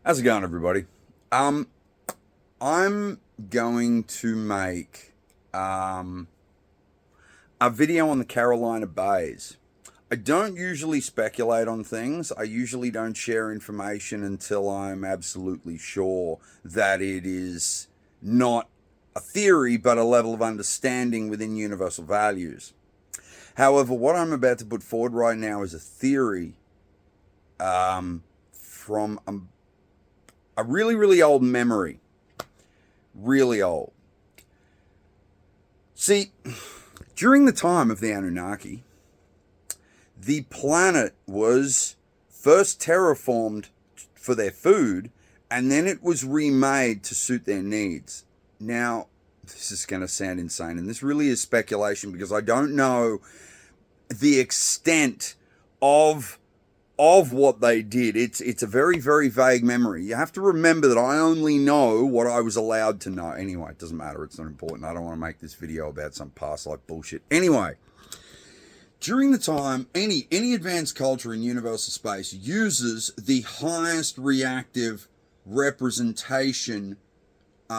How's it going, everybody? Um, I'm going to make a video on the Carolina Bays. I don't usually speculate on things. I usually don't share information until I'm absolutely sure that it is not a theory but a level of understanding within universal values. However, what I'm about to put forward right now is a theory from a really, really old memory. Really old. See, during the time of the Anunnaki, the planet was first terraformed for their food, and then it was remade to suit their needs. Now, this is going to sound insane, and this really is speculation because I don't know the extent of what they did. It's a very, very vague memory. You have to remember that I only know what I was allowed to know. Anyway, it doesn't matter. It's not important. I don't want to make this video about some past life bullshit. Anyway, during the time, any advanced culture in universal space uses the highest reactive representation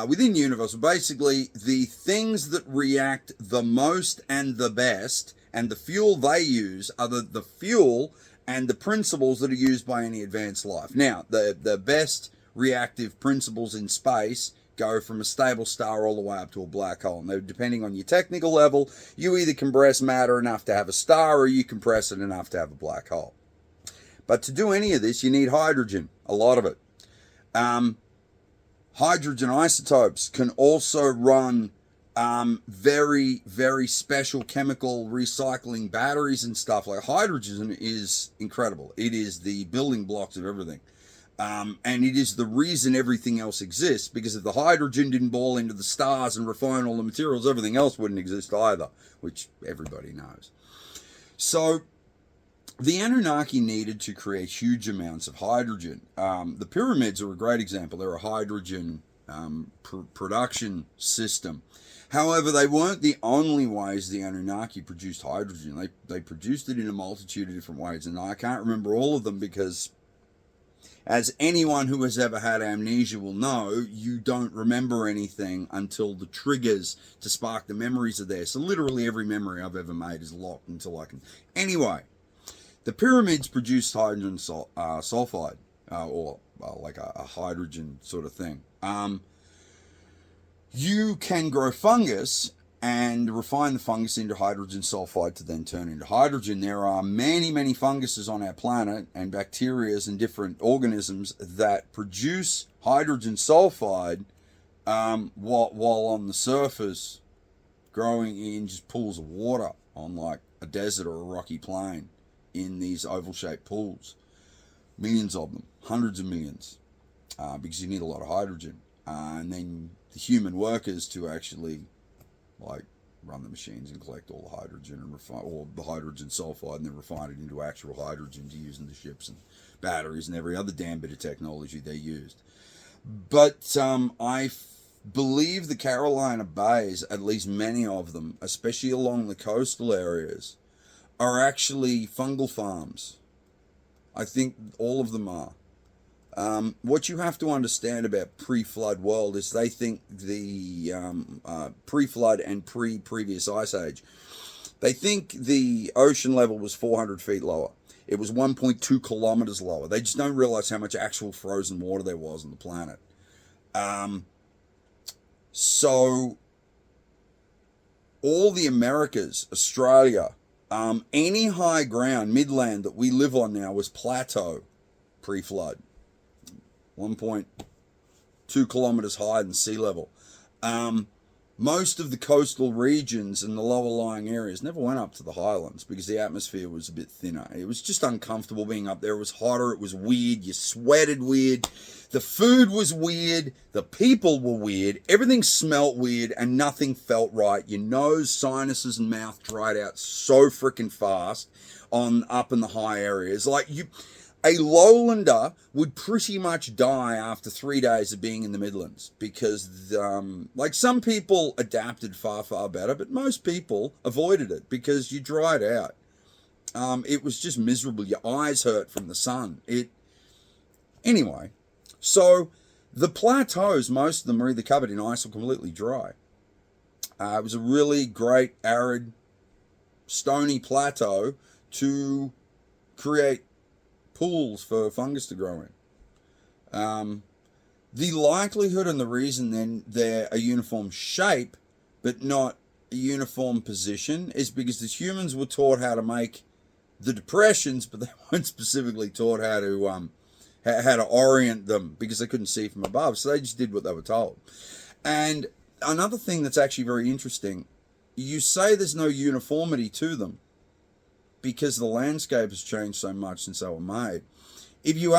within universal. Basically, the things that react the most and the best, and the fuel they use are the fuel and the principles that are used by any advanced life. Now, the best reactive principles in space go from a stable star all the way up to a black hole. And depending on your technical level, you either compress matter enough to have a star or you compress it enough to have a black hole. But to do any of this, you need hydrogen, a lot of it. Hydrogen isotopes can also run very, very special chemical recycling batteries and stuff. Like hydrogen is incredible. It is the building blocks of everything. And it is the reason everything else exists, because if the hydrogen didn't ball into the stars and refine all the materials, everything else wouldn't exist either, which everybody knows. So the Anunnaki needed to create huge amounts of hydrogen. The pyramids are a great example. They're a hydrogen production system. However, they weren't the only ways the Anunnaki produced hydrogen. They produced it in a multitude of different ways, and I can't remember all of them because, as anyone who has ever had amnesia will know, you don't remember anything until the triggers to spark the memories are there. So literally every memory I've ever made is locked until I can. Anyway, the pyramids produced hydrogen sulfide, or like a hydrogen sort of thing. You can grow fungus and refine the fungus into hydrogen sulfide to then turn into hydrogen. There are many, many funguses on our planet and bacteria and different organisms that produce hydrogen sulfide while on the surface growing in just pools of water on like a desert or a rocky plain in these oval-shaped pools. Millions of them, hundreds of millions, because you need a lot of hydrogen. And then the human workers to actually like run the machines and collect all the hydrogen and refine all the hydrogen sulfide and then refine it into actual hydrogen to use in the ships and batteries and every other damn bit of technology they used. But I believe the Carolina Bays, at least many of them, especially along the coastal areas, are actually fungal farms. I think all of them are. What you have to understand about pre-flood world is they think the pre-flood and previous ice age, they think the ocean level was 400 feet lower. It was 1.2 kilometers lower. They just don't realize how much actual frozen water there was on the planet. So all the Americas, Australia, any high ground, midland that we live on now was plateau pre-flood. 1.2 kilometers higher than sea level. Most of the coastal regions and the lower lying areas never went up to the highlands because the atmosphere was a bit thinner. It was just uncomfortable being up there. It was hotter. It was weird. You sweated weird. The food was weird. The people were weird. Everything smelt weird and nothing felt right. Your nose, sinuses, and mouth dried out so freaking fast up in the high areas. A lowlander would pretty much die after 3 days of being in the Midlands because, some people adapted far, far better, but most people avoided it because you dried out. It was just miserable. Your eyes hurt from the sun. Anyway, So the plateaus, most of them are either covered in ice or completely dry. It was a really great arid, stony plateau to create pools for fungus to grow in. The likelihood and the reason then they're a uniform shape but not a uniform position is because the humans were taught how to make the depressions, but they weren't specifically taught how to orient them because they couldn't see from above. So they just did what they were told. And another thing that's actually very interesting, you say there's no uniformity to them because the landscape has changed so much since they were made. If you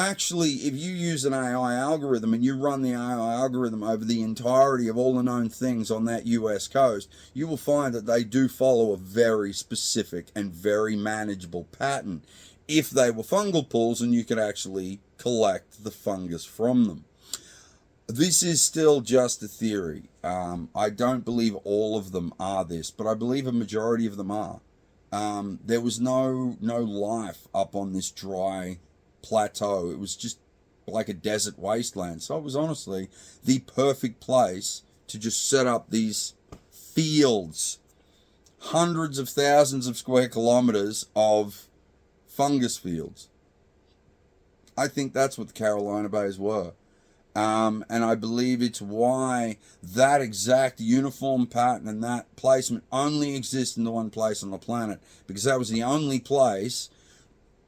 use an AI algorithm and you run the AI algorithm over the entirety of all the known things on that US coast, you will find that they do follow a very specific and very manageable pattern if they were fungal pools and you could actually collect the fungus from them. This is still just a theory. I don't believe all of them are this, but I believe a majority of them are. There was no life up on this dry plateau. It was just like a desert wasteland. So it was honestly the perfect place to just set up these fields, hundreds of thousands of square kilometers of fungus fields. I think that's what the Carolina Bays were. And I believe it's why that exact uniform pattern and that placement only exists in the one place on the planet, because that was the only place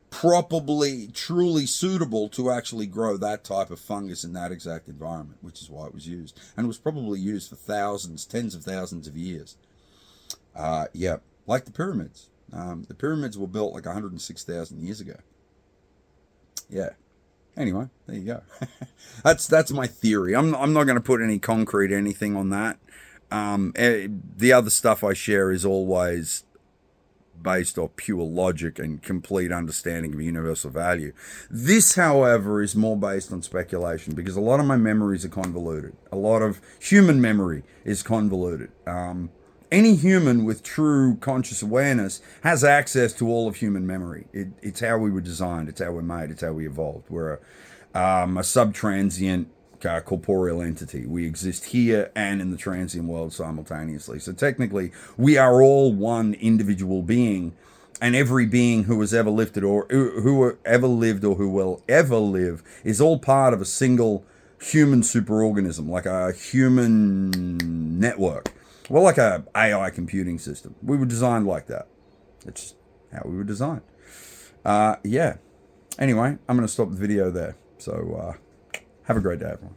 probably truly suitable to actually grow that type of fungus in that exact environment, which is why it was used. And it was probably used for thousands, tens of thousands of years. Yeah, like the pyramids. The pyramids were built like 106,000 years ago. Yeah. Anyway, there you go. That's my theory. I'm not going to put any concrete anything on that. The other stuff I share is always based on pure logic and complete understanding of universal value. This, however, is more based on speculation because a lot of my memories are convoluted. A lot of human memory is convoluted. Any human with true conscious awareness has access to all of human memory. It's how we were designed. It's how we're made. It's how we evolved. We're a sub-transient corporeal entity. We exist here and in the transient world simultaneously. So technically, we are all one individual being, and every being who has ever lived or who ever lived or who will ever live is all part of a single human superorganism, like a human network. Well, like a AI computing system. We were designed like that. It's how we were designed. Yeah. Anyway, I'm going to stop the video there. So have a great day, everyone.